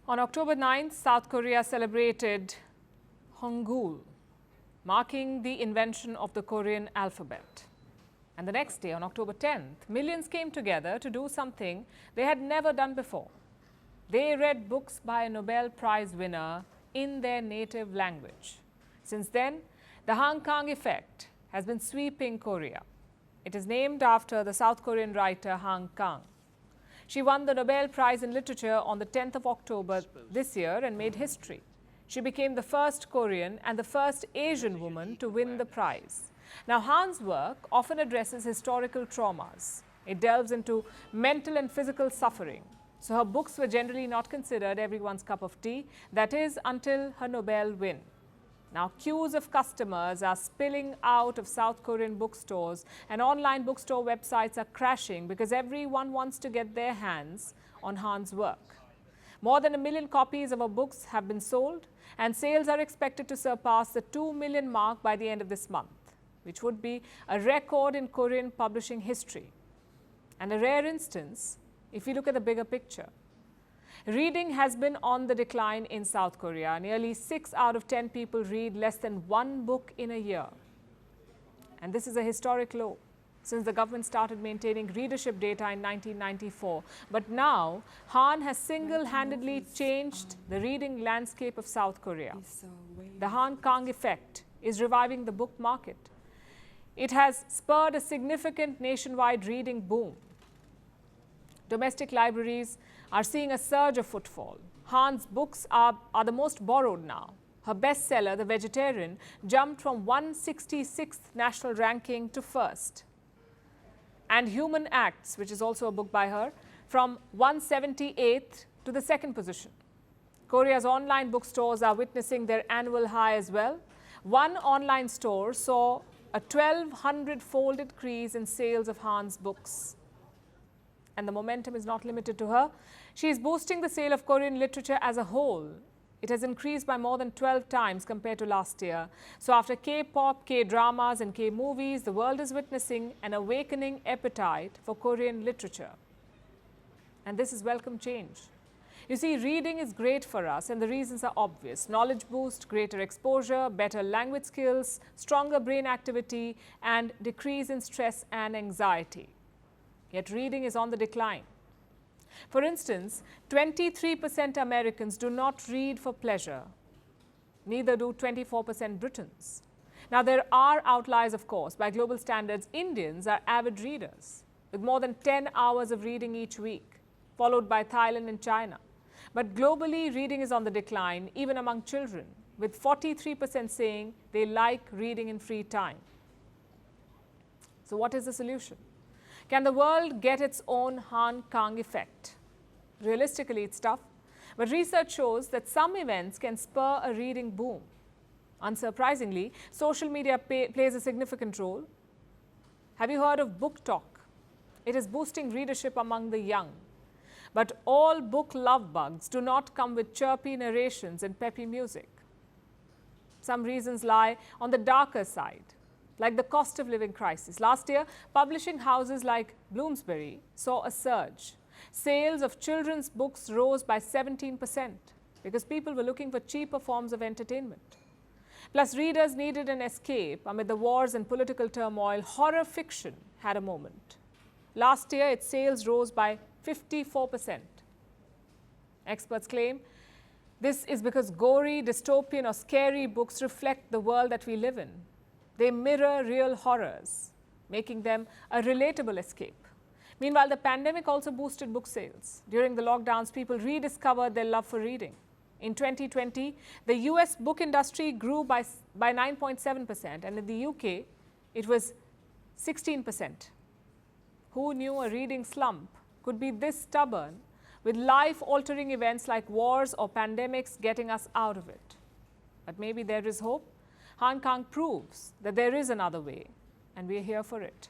On October 9th, South Korea celebrated Hangul, marking the invention of the Korean alphabet. And the next day, on October 10th, millions came together to do something they had never done before. They read books by a Nobel Prize winner in their native language. Since then, the Han Kang Effect has been sweeping Korea. It is named after the South Korean writer Han Kang. She won the Nobel Prize in Literature on the 10th of October this year and made history. She became the first Korean and the first Asian woman to win the prize. Now, Han's work often addresses historical traumas. It delves into mental and physical suffering. So her books were generally not considered everyone's cup of tea, that is, until her Nobel win. Now, queues of customers are spilling out of South Korean bookstores, and online bookstore websites are crashing because everyone wants to get their hands on Han's work. More than 1 million copies of her books have been sold, and sales are expected to surpass the 2 million mark by the end of this month, which would be a record in Korean publishing history. And a rare instance if you look at the bigger picture. Reading has been on the decline in South Korea. Nearly 6 out of 10 people read less than 1 book in a year. And this is a historic low since the government started maintaining readership data in 1994. But now, Han has single-handedly changed the reading landscape of South Korea. The Han Kang Effect is reviving the book market. It has spurred a significant nationwide reading boom. Domestic libraries are seeing a surge of footfall. Han's books are the most borrowed now. Her bestseller, The Vegetarian, jumped from 166th national ranking to first. And Human Acts, which is also a book by her, from 178th to the second position. Korea's online bookstores are witnessing their annual high as well. One online store saw a 1,200-fold increase in sales of Han's books. And the momentum is not limited to her. She is boosting the sale of Korean literature as a whole. It has increased by more than 12 times compared to last year. So after K-pop, K-dramas and K-movies, the world is witnessing an awakening appetite for Korean literature. And this is welcome change. You see, reading is great for us and the reasons are obvious. Knowledge boost, greater exposure, better language skills, stronger brain activity and decrease in stress and anxiety. Yet reading is on the decline. For instance, 23% Americans do not read for pleasure. Neither do 24% Britons. Now, there are outliers, of course. By global standards, Indians are avid readers with more than 10 hours of reading each week, followed by Thailand and China. But globally, reading is on the decline, even among children, with 43% saying they like reading in free time. So what is the solution? Can the world get its own Han Kang effect? Realistically, it's tough, but research shows that some events can spur a reading boom. Unsurprisingly, social media plays a significant role. Have you heard of Book Talk? It is boosting readership among the young. But all book love bugs do not come with chirpy narrations and peppy music. Some reasons lie on the darker side, like the cost of living crisis. Last year, publishing houses like Bloomsbury saw a surge. Sales of children's books rose by 17% because people were looking for cheaper forms of entertainment. Plus, readers needed an escape amid the wars and political turmoil. Horror fiction had a moment. Last year, its sales rose by 54%. Experts claim this is because gory, dystopian or scary books reflect the world that we live in. They mirror real horrors, making them a relatable escape. Meanwhile, the pandemic also boosted book sales. During the lockdowns, people rediscovered their love for reading. In 2020, the US book industry grew by 9.7%, and in the UK, it was 16%. Who knew a reading slump could be this stubborn, with life-altering events like wars or pandemics getting us out of it? But maybe there is hope. Han Kang proves that there is another way, and we are here for it.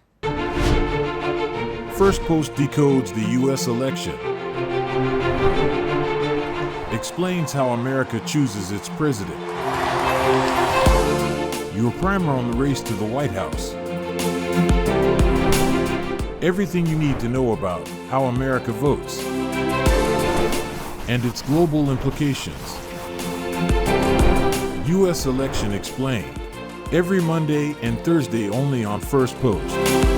Firstpost decodes the U.S. election, explains how America chooses its president. Your primer on the race to the White House. Everything you need to know about how America votes. and its global implications. U.S. Election Explained. Every Monday and Thursday only on Firstpost.